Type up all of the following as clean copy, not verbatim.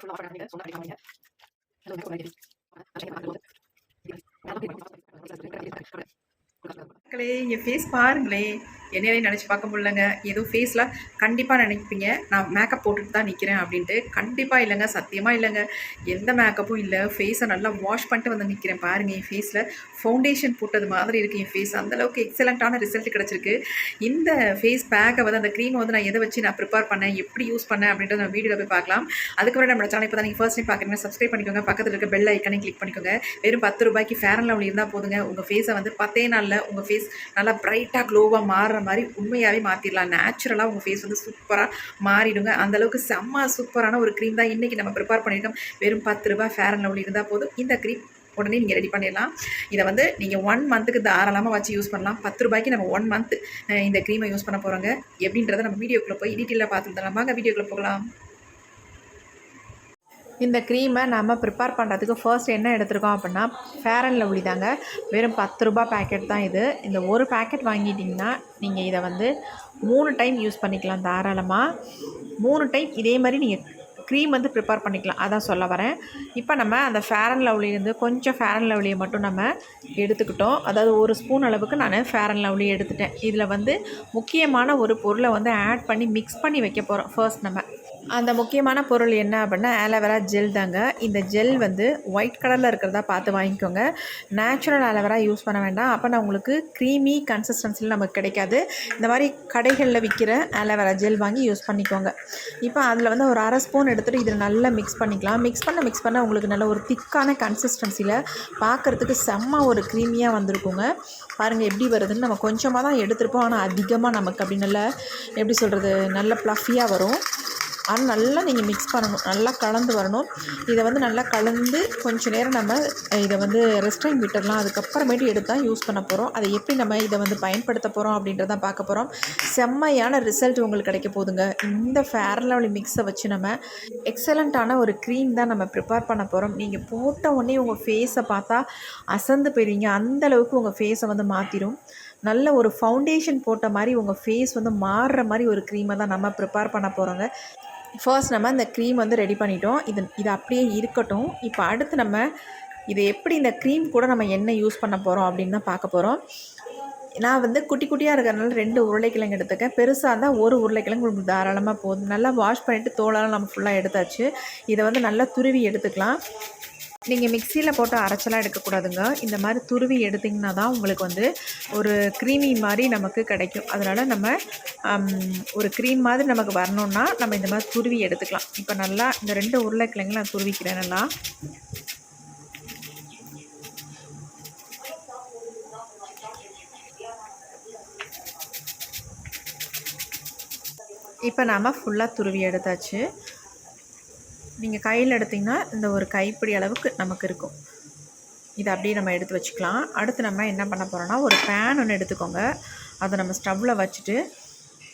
ஃபுல்லா ஆஃப் பண்ணிட்டு சொன்னா கிடைக்காம அது ஒரு மாதிரி மக்களே என் ஃபேஸ் பாருங்களேன், என்னையே நினச்சி பார்க்க முடியலங்க. ஏதோ ஃபேஸில் கண்டிப்பாக நினைப்பீங்க நான் மேக்கப் போட்டுட்டு தான் நிற்கிறேன் அப்படின்ட்டு. கண்டிப்பாக இல்லைங்க, சத்தியமாக இல்லைங்க. எந்த மேக்கப்பும் இல்லை. ஃபேஸை நல்லா வாஷ் பண்ணிட்டு வந்து நிற்கிறேன். பாருங்கள், என் ஃபேஸில் ஃபவுண்டேஷன் போட்டது மாதிரி இருக்குது. என் ஃபேஸ் அந்தளவுக்கு எக்ஸலண்ட்டான ரிசல்ட் கிடச்சிருக்கு. இந்த ஃபேஸ் பேக்கை வந்து அந்த க்ரீமை வந்து நான் எதை வச்சு நான் ப்ரிப்பேர் பண்ணேன், எப்படி யூஸ் பண்ணேன் அப்படின்றத நான் வீடியோவில் போய் பார்க்கலாம். அதுக்கப்புறம் நம்ம சேனல் இப்போ தான் நீங்கள் ஃபர்ஸ்ட் டைம் பார்க்குறீங்கன்னா சப்ஸ்கிரைப் பண்ணிக்கோங்க. பக்கத்தில் இருக்க பெல் ஐக்கனை கிளிக் பண்ணிக்கோங்க. வெறும் 10 ரூபாய்க்கு ஃபேர் அண்ட் லவ்லி இருந்தால் போதுங்க. உங்கள் ஃபேஸை வந்து 10 நாளில் உங்கள் ஃபேஸ் நல்லா பிரைட்டாக க்ளோவாக மாறுற மாதிரி உண்மையாகவே மாற்றிடலாம். நேச்சுரலாக உங்கள் ஃபேஸ் வந்து சூப்பராக மாறிடுங்க. அந்தளவுக்கு செம்ம சூப்பரான ஒரு க்ரீம் தான் இன்றைக்கி நம்ம ப்ரிப்பேர் பண்ணியிருக்கோம். வெறும் 10 ரூபாய் ஃபேர் அண்ட் லவ்லி இருந்தால் போதும். இந்த க்ரீம் உடனே நீங்கள் ரெடி பண்ணிடலாம். இதை வந்து நீங்கள் 1 மந்த்துக்கு தாராளமாக வச்சு யூஸ் பண்ணலாம். 10 ரூபாய்க்கு நம்ம 1 மந்த் இந்த க்ரீமை யூஸ் பண்ண போகிறோங்க. எப்படின்றத நம்ம வீடியோக்குள்ளே போய் டீட்டெயிலாக பார்த்துட்டு வாங்க வீடியோக்குள்ளே போகலாம். இந்த க்ரீமை நம்ம ப்ரிப்பேர் பண்ணுறதுக்கு ஃபர்ஸ்ட் என்ன எடுத்துருக்கோம் அப்படின்னா ஃபேர் அண்ட் லவ்லி தாங்க. வெறும் 10 ரூபா பேக்கெட் தான் இது. இந்த ஒரு பேக்கெட் வாங்கிட்டிங்கன்னா நீங்கள் இதை வந்து 3 டைம் யூஸ் பண்ணிக்கலாம் தாராளமாக. 3 டைம் இதே மாதிரி நீங்கள் க்ரீம் வந்து ப்ரிப்பேர் பண்ணிக்கலாம், அதான் சொல்ல வரேன். இப்போ நம்ம அந்த ஃபேர் அண்ட் லவ்லியிலேருந்து கொஞ்சம் ஃபேர் அண்ட் லவ்லியை மட்டும் நம்ம எடுத்துக்கிட்டோம். அதாவது 1 ஸ்பூன் அளவுக்கு நான் ஃபேர் அண்ட் லவ்லி எடுத்துட்டேன். இதில் வந்து முக்கியமான ஒரு பொருளை வந்து ஆட் பண்ணி மிக்ஸ் பண்ணி வைக்க போகிறோம். ஃபர்ஸ்ட் நம்ம அந்த முக்கியமான பொருள் என்ன அப்படின்னா ஆலோவேரா ஜெல் தாங்க. இந்த ஜெல் வந்து ஒயிட் கலரில் இருக்கிறதா பார்த்து வாங்கிக்கோங்க. நேச்சுரல் ஆலோவேரா யூஸ் பண்ண வேண்டாம். அப்போ நான் உங்களுக்கு க்ரீமி கன்சிஸ்டன்சியில் நமக்கு கிடைக்காது. இந்த மாதிரி கடைகளில் விற்கிற ஆலோவேரா ஜெல் வாங்கி யூஸ் பண்ணிக்கோங்க. இப்போ அதில் வந்து ஒரு 1/2 ஸ்பூன் எடுத்துகிட்டு இதில் நல்லா மிக்ஸ் பண்ணிக்கலாம். மிக்ஸ் பண்ண உங்களுக்கு நல்ல ஒரு திக்கான கன்சிஸ்டன்சியில் பார்க்குறதுக்கு செம்ம ஒரு க்ரீமியாக வந்திருக்குங்க. பாருங்கள் எப்படி வருதுன்னு. நம்ம கொஞ்சமாக தான் எடுத்துருப்போம், ஆனால் அதிகமாக நமக்கு அப்படி நல்லா எப்படி சொல்கிறது நல்ல ப்ளஃபியாக வரும். ஆனால் நல்லா நீங்கள் மிக்ஸ் பண்ணணும், நல்லா கலந்து வரணும். இதை வந்து நல்லா கலந்து கொஞ்சம் நேரம் நம்ம இதை வந்து ரெஸ்ட் டைம் விட்டுடலாம். அதுக்கப்புறமேட்டு எடுத்து தான் யூஸ் பண்ண போகிறோம். அதை எப்படி நம்ம இதை வந்து பயன்படுத்த போகிறோம் அப்படின்றதான் பார்க்க போகிறோம். செம்மையான ரிசல்ட் உங்களுக்கு கிடைக்க போகுதுங்க. இந்த ஃபேர் அண்ட் லவ்லி மிக்ஸை வச்சு நம்ம எக்ஸலண்ட்டான ஒரு க்ரீம் தான் நம்ம ப்ரிப்பேர் பண்ண போகிறோம். நீங்கள் போட்ட உடனே உங்கள் ஃபேஸை பார்த்தா அசந்து போயிடுவீங்க. அந்தளவுக்கு உங்கள் ஃபேஸை வந்து மாற்றிடும். நல்ல ஒரு ஃபவுண்டேஷன் போட்ட மாதிரி உங்கள் ஃபேஸ் வந்து மாறுற மாதிரி ஒரு க்ரீமை தான் நம்ம ப்ரிப்பேர் பண்ண போகிறோங்க. ஃபர்ஸ்ட் நம்ம இந்த க்ரீம் வந்து ரெடி பண்ணிட்டோம். இது அப்படியே இருக்கட்டும். இப்போ அடுத்து நம்ம இதை எப்படி இந்த க்ரீம் கூட நம்ம என்ன யூஸ் பண்ண போகிறோம் அப்படின்னு தான் பார்க்க போகிறோம். நான் வந்து குட்டி குட்டியாக இருக்கிறதுனால 2 உருளைக்கிழங்கு எடுத்துக்கேன். பெருசாக இருந்தால் 1 உருளைக்கிழங்கு உங்களுக்கு தாராளமாக போதும். நல்லா வாஷ் பண்ணிவிட்டு தோலெல்லாம் நம்ம ஃபுல்லாக எடுத்தாச்சு. இதை வந்து நல்லா துருவி எடுத்துக்கலாம். நீங்கள் மிக்சியில் போட்டு அரைச்சலாம் எடுக்கக்கூடாதுங்க. இந்த மாதிரி துருவி எடுத்திங்கன்னா தான் உங்களுக்கு வந்து ஒரு க்ரீமி மாதிரி நமக்கு கிடைக்கும். அதனால் நம்ம ஒரு க்ரீம் மாதிரி நமக்கு வரணுன்னா நம்ம இந்த மாதிரி துருவி எடுத்துக்கலாம். இப்போ நல்லா இந்த 2 உருளைக்கிழங்கு நான் துருவிக்கிறேன் நல்லா. இப்போ நாம் ஃபுல்லாக துருவி எடுத்தாச்சு. நீங்கள் கையில் எடுத்திங்கன்னா இந்த ஒரு கைப்பிடி அளவுக்கு நமக்கு இருக்கும். இதை அப்படியே நம்ம எடுத்து வச்சுக்கலாம். அடுத்து நம்ம என்ன பண்ண போகிறோன்னா ஒரு பேன் ஒன்று எடுத்துக்கோங்க. அதை நம்ம ஸ்டவ்வில் வச்சுட்டு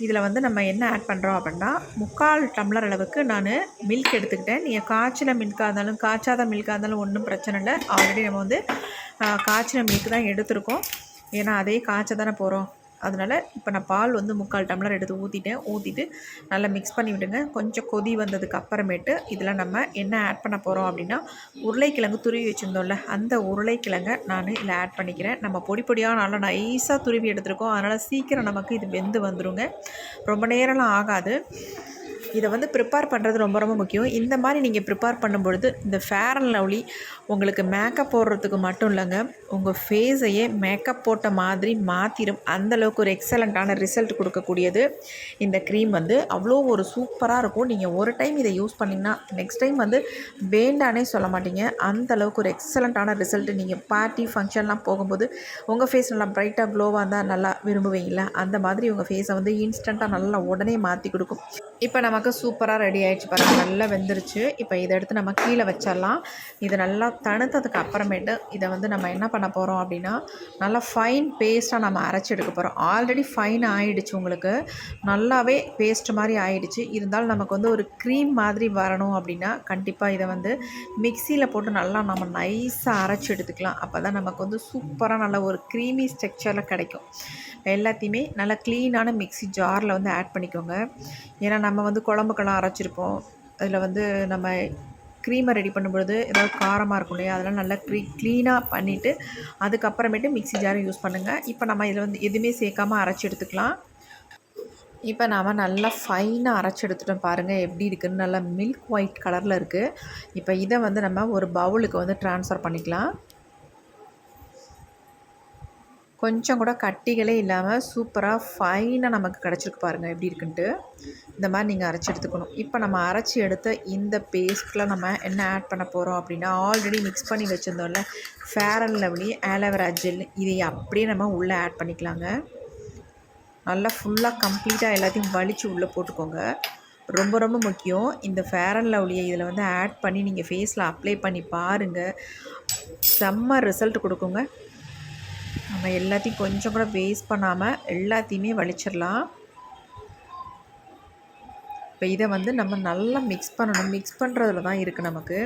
இதில் வந்து நம்ம என்ன ஆட் பண்ணுறோம் அப்படின்னா 3/4 டம்ளர் அளவுக்கு நான் மில்க் எடுத்துக்கிட்டேன். நீங்கள் காய்ச்சின மில்காக இருந்தாலும் காய்ச்சாத மில்காக இருந்தாலும் ஒன்றும் பிரச்சனை இல்லை. ஆல்ரெடி நம்ம வந்து காய்ச்சின மில்க் தான் எடுத்துருக்கோம். ஏன்னா அதே காய்ச்ச தானே போகிறோம். அதனால் இப்போ நான் பால் வந்து 3/4 டம்ளர் எடுத்து ஊற்றிட்டு நல்லா மிக்ஸ் பண்ணி விடுங்க. கொஞ்சம் கொதி வந்ததுக்கு அப்புறமேட்டு இதில் நம்ம என்ன ஆட் பண்ண போகிறோம் அப்படின்னா உருளைக்கிழங்கு துருவி வச்சுருந்தோம்ல, அந்த உருளைக்கிழங்கை நான் இதில் ஆட் பண்ணிக்கிறேன். நம்ம பொடியாக நல்லா நைஸாக துருவி எடுத்துருக்கோம். அதனால் சீக்கிரம் நமக்கு இது வெந்து வந்துடுங்க. ரொம்ப நேரம்லாம் ஆகாது. இதை வந்து ப்ரிப்பேர் பண்ணுறது ரொம்ப ரொம்ப முக்கியம். இந்த மாதிரி நீங்கள் ப்ரிப்பேர் பண்ணும்பொழுது இந்த ஃபேர் அண்ட் லவ்லி உங்களுக்கு மேக்கப் போடுறதுக்கு மட்டும் இல்லைங்க, உங்கள் ஃபேஸையே மேக்கப் போட்ட மாதிரி மாற்றிடும். அந்தளவுக்கு ஒரு எக்ஸலண்ட்டான ரிசல்ட் கொடுக்கக்கூடியது இந்த க்ரீம் வந்து. அவ்வளோ ஒரு சூப்பராக இருக்கும். நீங்கள் ஒரு டைம் இதை யூஸ் பண்ணிங்கன்னா நெக்ஸ்ட் டைம் வந்து வேண்டானே சொல்ல மாட்டீங்க. அந்தளவுக்கு ஒரு எக்ஸலண்ட்டான ரிசல்ட்டு. நீங்கள் பார்ட்டி ஃபங்க்ஷன்லாம் போகும்போது உங்கள் ஃபேஸ் நல்லா ப்ரைட்டாக க்ளோவாக இருந்தால் நல்லா விரும்புவீங்களா, அந்த மாதிரி உங்கள் ஃபேஸை வந்து இன்ஸ்டண்ட்டாக நல்லா உடனே மாற்றி கொடுக்கும். இப்போ நமக்கு சூப்பராக ரெடி ஆகிடுச்சு பாருங்கள். நல்லா வெந்துருச்சு. இப்போ இதை எடுத்து நம்ம கீழே வச்சிடலாம். இது நல்லா தணுத்ததுக்கு அப்புறமேட்டு இதை வந்து நம்ம என்ன பண்ண போகிறோம் அப்படின்னா நல்லா ஃபைன் பேஸ்ட்டாக நம்ம அரைச்சி எடுக்க போகிறோம். ஆல்ரெடி ஃபைன் ஆகிடுச்சு, உங்களுக்கு நல்லாவே பேஸ்ட் மாதிரி ஆகிடுச்சு. இருந்தாலும் நமக்கு வந்து ஒரு க்ரீம் மாதிரி வரணும் அப்படின்னா கண்டிப்பாக இதை வந்து மிக்சியில் போட்டு நல்லா நம்ம நைஸாக அரைச்சி எடுத்துக்கலாம். அப்போ தான் நமக்கு வந்து சூப்பராக நல்ல ஒரு க்ரீமி ஸ்ட்ரக்சரில் கிடைக்கும். எல்லாத்தையுமே நல்லா க்ளீனான மிக்ஸி ஜாரில் வந்து ஆட் பண்ணிக்கோங்க. ஏன்னா நம்ம வந்து குழம்புக்கெல்லாம் அரைச்சிருப்போம். அதில் வந்து நம்ம க்ரீமை ரெடி பண்ணும்பொழுது ஏதாவது காரமாக இருக்கும் இல்லையா, அதெல்லாம் நல்லா க்ளீனாக பண்ணிவிட்டு அதுக்கப்புறமேட்டு மிக்ஸி ஜாரை யூஸ் பண்ணுங்கள். இப்போ நம்ம இதில் வந்து எதுவுமே சேர்க்காமல் அரைச்சி எடுத்துக்கலாம். இப்போ நாம் நல்லா ஃபைனாக அரைச்சி எடுத்துட்டோம். பாருங்கள் எப்படி இருக்குதுன்னு, நல்லா மில்க் ஒயிட் கலரில் இருக்குது. இப்போ இதை வந்து நம்ம ஒரு பவுலுக்கு வந்து ட்ரான்ஸ்ஃபர் பண்ணிக்கலாம். கொஞ்சம் கூட கட்டிகளே இல்லாமல் சூப்பராக ஃபைனாக நமக்கு கிடச்சிருக்கு பாருங்கள் எப்படி இருக்குன்ட்டு. இந்த மாதிரி நீங்கள் அரைச்சி எடுத்துக்கணும். இப்போ நம்ம அரைச்சி எடுத்த இந்த பேஸ்ட்டில் நம்ம என்ன ஆட் பண்ண போகிறோம் அப்படின்னா, ஆல்ரெடி மிக்ஸ் பண்ணி வச்சுருந்தோம்ல Fair and lovely aloe vera gel, இதை அப்படியே நம்ம உள்ளே ஆட் பண்ணிக்கலாங்க. நல்லா ஃபுல்லாக கம்ப்ளீட்டாக எல்லாத்தையும் வலித்து உள்ளே போட்டுக்கோங்க. ரொம்ப ரொம்ப முக்கியம். இந்த ஃபேர் அண்ட் லவ்லியை இதில் வந்து ஆட் பண்ணி நீங்கள் ஃபேஸில் அப்ளை பண்ணி பாருங்கள், செம்ம ரிசல்ட் கொடுக்குங்க. நம்ம எல்லாத்தையும் கொஞ்சம் கூட வேஸ்ட் பண்ணாமல் எல்லாத்தையுமே வலிச்சிடலாம். இப்போ இதை வந்து நம்ம நல்லா மிக்ஸ் பண்ணணும். மிக்ஸ் பண்ணுறதுல தான் இருக்குது நமக்கு.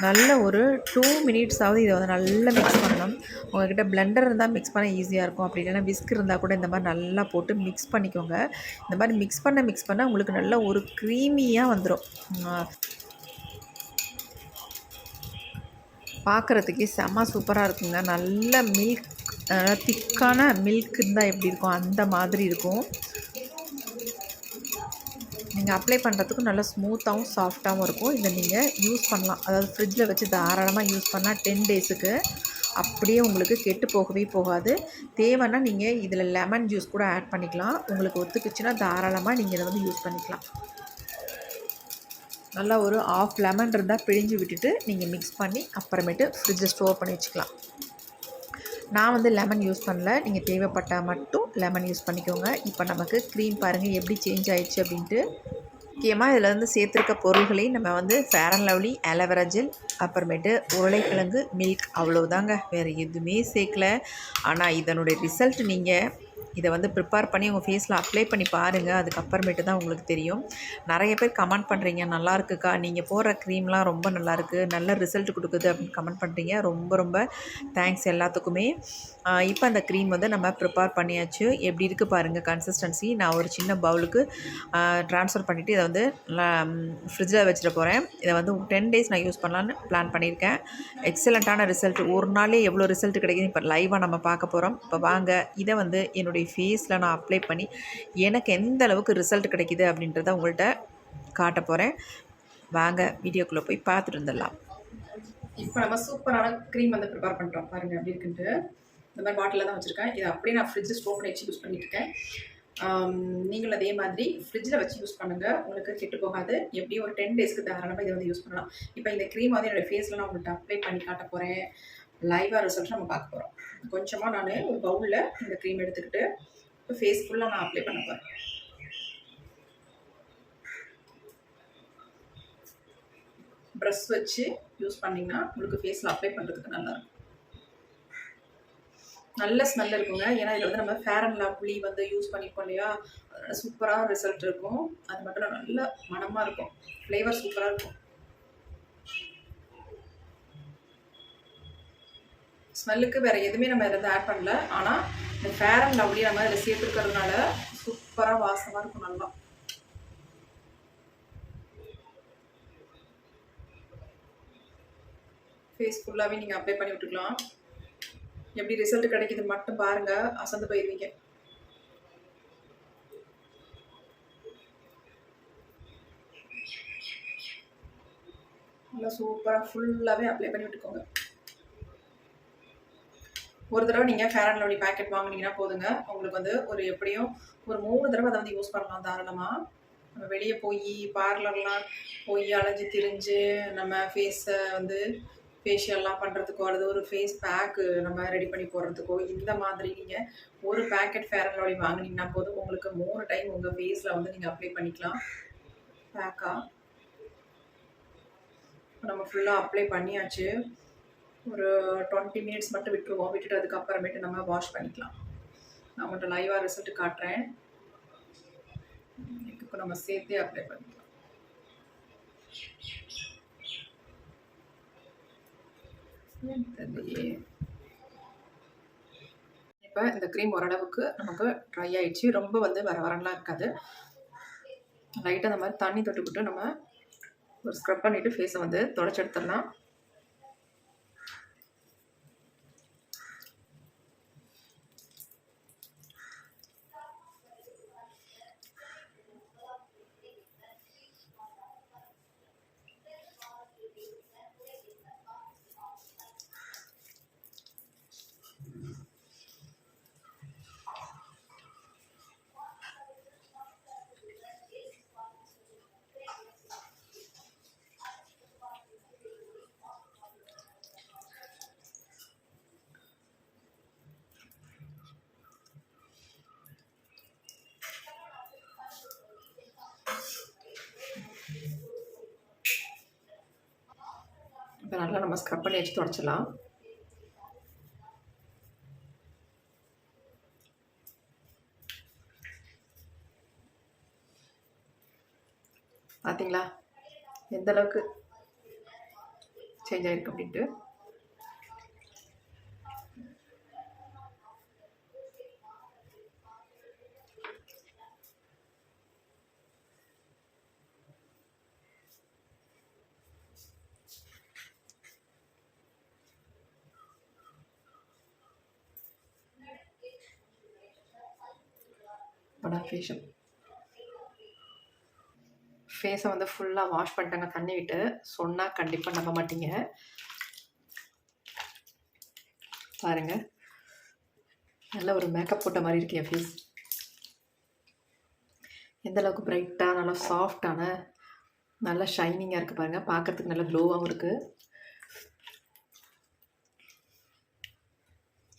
நல்ல ஒரு 2 மினிட்ஸாவது இதை வந்து நல்லா மிக்ஸ் பண்ணணும். உங்கள்கிட்ட பிளெண்டர் இருந்தால் மிக்ஸ் பண்ண ஈஸியாக இருக்கும். அப்படி இல்லைன்னா விஸ்க் இருந்தால் கூட இந்த மாதிரி நல்லா போட்டு மிக்ஸ் பண்ணிக்கோங்க. இந்த மாதிரி மிக்ஸ் பண்ண உங்களுக்கு நல்ல ஒரு க்ரீமியாக வந்துடும். பார்க்குறதுக்கே செம்ம சூப்பராக இருக்குங்க. நல்ல மில்க், நல்லா திக்கான மில்க் இருந்தால் எப்படி இருக்கும் அந்த மாதிரி இருக்கும். நீங்கள் அப்ளை பண்ணுறதுக்கும் நல்லா ஸ்மூத்தாகவும் சாஃப்டாகவும் இருக்கும். இதை நீங்கள் யூஸ் பண்ணலாம். அதாவது ஃப்ரிட்ஜில் வச்சு தாராளமாக யூஸ் பண்ணால் 10 டேஸுக்கு அப்படியே உங்களுக்கு கெட்டு போகவே போகாது. தேவைன்னா நீங்கள் இதில் லெமன் ஜூஸ் கூட ஆட் பண்ணிக்கலாம். உங்களுக்கு ஒத்துக்குச்சுன்னா தாராளமாக நீங்கள் இதை வந்து யூஸ் பண்ணிக்கலாம். நல்லா ஒரு 1/2 லெமன் இருந்தால் பிழிஞ்சு விட்டுட்டு நீங்கள் மிக்ஸ் பண்ணி அப்புறமேட்டு ஃப்ரிட்ஜில் ஸ்டோர் பண்ணி வச்சுக்கலாம். நான் வந்து லெமன் யூஸ் பண்ணல. நீங்கள் தேவைப்பட்டால் மட்டும் லெமன் யூஸ் பண்ணிக்கோங்க. இப்போ நமக்கு க்ரீம் பாருங்கள் எப்படி சேஞ்ச் ஆயிடுச்சு அப்படின்ட்டு. முக்கியமாக இதில் வந்து சேர்த்துருக்க பொருள்களையும் நம்ம வந்து fair and lovely aloe vera gel, அப்புறமேட்டு உருளைக்கிழங்கு மில்க், அவ்வளவுதாங்க, வேறு எதுவுமே சேர்க்கல. ஆனால் இதனுடைய ரிசல்ட் நீங்கள் இதை வந்து ப்ரிப்பேர் பண்ணி உங்கள் ஃபேஸில் அப்ளை பண்ணி பாருங்கள். அதுக்கப்புறமேட்டு தான் உங்களுக்கு தெரியும். நிறைய பேர் கமெண்ட் பண்ணுறீங்க, நல்லா இருக்குக்கா, நீங்கள் போடுற க்ரீம்லாம் ரொம்ப நல்லாயிருக்கு, நல்ல ரிசல்ட் கொடுக்குது அப்படின்னு கமெண்ட் பண்ணுறீங்க. ரொம்ப ரொம்ப தேங்க்ஸ் எல்லாத்துக்குமே. இப்போ அந்த க்ரீம் வந்து நம்ம ப்ரிப்பேர் பண்ணியாச்சு. எப்படி இருக்குது பாருங்கள் கன்சிஸ்டன்சி. நான் ஒரு சின்ன பவுலுக்கு ட்ரான்ஸ்ஃபர் பண்ணிவிட்டு இதை வந்து ஃப்ரிட்ஜில் வச்சுட்டு போகிறேன். இதை வந்து 10 டேஸ் நான் யூஸ் பண்ணலான்னு பிளான் பண்ணியிருக்கேன். எக்ஸலண்ட்டான ரிசல்ட். ஒரு நாளே எவ்வளோ ரிசல்ட் கிடைக்குது இப்போ லைவாக நம்ம பார்க்க போகிறோம். இப்போ வாங்க இதை வந்து என்னுடைய ஃபேஸில் நான் அப்ளை பண்ணி எனக்கு எந்த அளவுக்கு ரிசல்ட் கிடைக்குது அப்படின்றத உங்கள்கிட்ட காட்ட போகிறேன். வாங்க வீடியோக்குள்ளே போய் பார்த்துட்டு வந்துடலாம். இப்போ நம்ம சூப்பரான க்ரீம் வந்து ப்ரிப்பேர் பண்ணுறோம் பாருங்கள் எப்படி இருக்குன்ட்டு. இந்த மாதிரி பாட்டிலில் தான் வச்சுருக்கேன். இதை அப்படியே நான் ஃப்ரிட்ஜில் ஸ்டோர் பண்ணி வச்சு யூஸ் பண்ணிட்டு இருக்கேன். நீங்களும் அதே மாதிரி ஃப்ரிட்ஜில் வச்சு யூஸ் பண்ணுங்கள், உங்களுக்கு கெட்டு போகாது. எப்படியும் ஒரு 10 டேஸ்க்கு தாராளமாக இதை வந்து யூஸ் பண்ணலாம். இப்போ இந்த க்ரீம் வந்து என்னோடய ஃபேஸில் நான் உங்கள்கிட்ட அப்ளை பண்ணி காட்ட போகிறேன். லைவாக ரிசல்ட் நம்ம பார்க்க போகிறோம். கொஞ்சமாக நான் ஒரு பவுலில் இந்த க்ரீம் எடுத்துக்கிட்டு இப்போ ஃபேஸ் ஃபுல்லாக நான் அப்ளை பண்ண போகிறேன். ப்ரஷ் வச்சு யூஸ் பண்ணிங்கன்னா உங்களுக்கு ஃபேஸில் அப்ளை பண்ணுறதுக்கு நல்லாயிருக்கும். நல்ல ஸ்மெல் இருக்குங்க. ஏன்னா இதில் வந்து நம்ம ஃபேர் அண்ட் லவ்லி வந்து யூஸ் பண்ணியிருக்கோம் இல்லையா, அதனால் சூப்பராக ரிசல்ட் இருக்கும். அது மட்டும் இல்லை, நல்ல மனமாக இருக்கும், ஃப்ளேவர் சூப்பராக இருக்கும். ஸ்மெல்லுக்கு வேறு எதுவுமே நம்ம இதில் வந்து ஆட் பண்ணல. ஆனால் இந்த ஃபேர் அண்ட் லவ்லி நம்ம இதில் சேர்த்துருக்கிறதுனால சூப்பராக வாசமாக இருக்கும். நல்லா ஃபேஸ் ஃபுல்லாகவே நீங்கள் அப்ளை பண்ணி விட்டுக்கலாம். எப்படி ரிசல்ட் கிடைக்குது மட்டும் பாருங்கள், அசந்து போயிடுவீங்க. நல்லா சூப்பராக ஃபுல்லாகவே அப்ளை பண்ணி விட்டுக்கோங்க. ஒரு தடவை நீங்கள் ஃபேர் அண்ட் லவ்லி பேக்கெட் வாங்கினீங்கன்னா போதுங்க, உங்களுக்கு வந்து ஒரு எப்படியும் ஒரு 3 தடவை அதை வந்து யூஸ் பண்ணலாம் தாராளமாக. நம்ம வெளியே போய் பார்லர்லாம் போய் அலைஞ்சு திரிஞ்சு நம்ம ஃபேஸை வந்து ஃபேஷியல்லாம் பண்ணுறதுக்கோ அல்லது ஒரு ஃபேஸ் பேக்கு நம்ம ரெடி பண்ணி போடுறதுக்கோ இந்த மாதிரி நீங்கள் ஒரு பேக்கெட் ஃபேர் அண்ட் லவ்லி வாங்கினீங்கன்னா போதும், உங்களுக்கு 3 டைம் உங்கள் ஃபேஸில் வந்து நீங்கள் அப்ளை பண்ணிக்கலாம் பேக்காக. நம்ம ஃபுல்லாக அப்ளை பண்ணியாச்சு. ஒரு 20 மினிட்ஸ் மட்டும் விட்டுருவோம். விட்டுட்டு அதுக்கப்புறமேட்டு நம்ம வாஷ் பண்ணிக்கலாம். நான் உங்கள்கிட்ட லைவாக ரிசல்ட் காட்டுறேன். இப்போ நம்ம சேர்த்தே அப்ளை பண்ணிக்கலாம். இப்போ இந்த க்ரீம் ஓரளவுக்கு நமக்கு ட்ரை ஆகிடுச்சு. ரொம்ப வந்து வரலாம் இருக்காது. லைட்டாக அந்த மாதிரி தண்ணி தொட்டுக்கிட்டு நம்ம ஒரு ஸ்க்ரப் பண்ணிவிட்டு ஃபேஸை வந்து தொடச்சி எடுத்துடலாம். இப்போ நல்லா நம்ம ஸ்க்ரப் பண்ணி வச்சு தொடச்சிடலாம். பார்த்தீங்களா எந்த அளவுக்கு சேஞ்ச் ஆகிருக்கு அப்படின்ட்டு. ஃபேஸை வந்து ஃபுல்லாக வாஷ் பண்ணிட்டாங்க தண்ணி விட்டு. சொன்னால் கண்டிப்பாக நம்ப மாட்டீங்க. பாருங்கள், நல்ல ஒரு மேக்கப் போட்ட மாதிரி இருக்கு என் ஃபேஸ். எந்தளவுக்கு பிரைட்டாக நல்லா சாஃப்டான நல்லா ஷைனிங்காக இருக்குது பாருங்கள். பார்க்குறதுக்கு நல்லா க்ளோவாகவும் இருக்குது.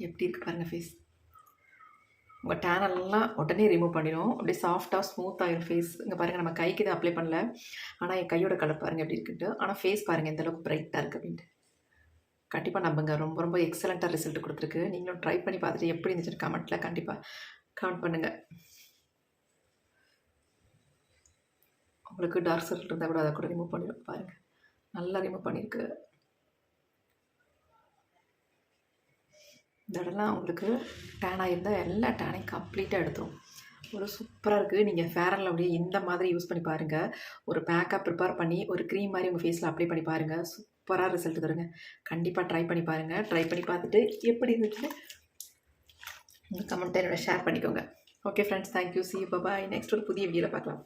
எப்படி இருக்குது பாருங்கள் ஃபேஸ். உங்கள் டேனெல்லாம் உடனே ரிமூவ் பண்ணிடும். அப்படியே சாஃப்டாக ஸ்மூத்தாகிடும் ஃபேஸ். இங்கே பாருங்கள், நம்ம கைக்கு தான் அப்ளை பண்ணல, ஆனால் என் கையோட கலர் பாருங்கள் எப்படி இருக்குன்ட்டு. ஆனால் ஃபேஸ் பாருங்கள் எந்தளவுக்கு பிரைட்டாக இருக்குது அப்படின்ட்டு. கண்டிப்பாக நம்புங்க, ரொம்ப ரொம்ப எக்ஸலண்ட்டாக ரிசல்ட் கொடுத்துருக்கு. நீங்களும் ட்ரை பண்ணி பார்த்துட்டு எப்படி இருந்துச்சுன்னு கமெண்ட்டில் கண்டிப்பாக கமெண்ட் பண்ணுங்கள். உங்களுக்கு டார்க் சர்க்கிள் இருந்தால் கூட அதை கூட ரிமூவ் பண்ணிடும். பாருங்கள், நல்லா ரிமூவ் பண்ணியிருக்கு. இந்த இடம்லாம் உங்களுக்கு டேனாக இருந்தால் எல்லா டேனையும் கம்ப்ளீட்டாக எடுத்துரும். ஒரு சூப்பராக இருக்குது. நீங்கள் ஃபேர் அண்ட் லவ்லி இந்த மாதிரி யூஸ் பண்ணி பாருங்கள். ஒரு பேக்காக ப்ரிப்பேர் பண்ணி ஒரு க்ரீம் மாதிரி உங்கள் ஃபேஸில் அப்ளை பண்ணி பாருங்கள். சூப்பராக ரிசல்ட் தருங்க. கண்டிப்பாக ட்ரை பண்ணி பாருங்கள். ட்ரை பண்ணி பார்த்துட்டு எப்படி இருந்துச்சு உங்கள் கமெண்ட்டை என்னோட ஷேர் பண்ணிக்கோங்க. Okay friends, thank you. C you. Bye. Next ஒரு புதிய வீடியோவில் பார்க்கலாம்.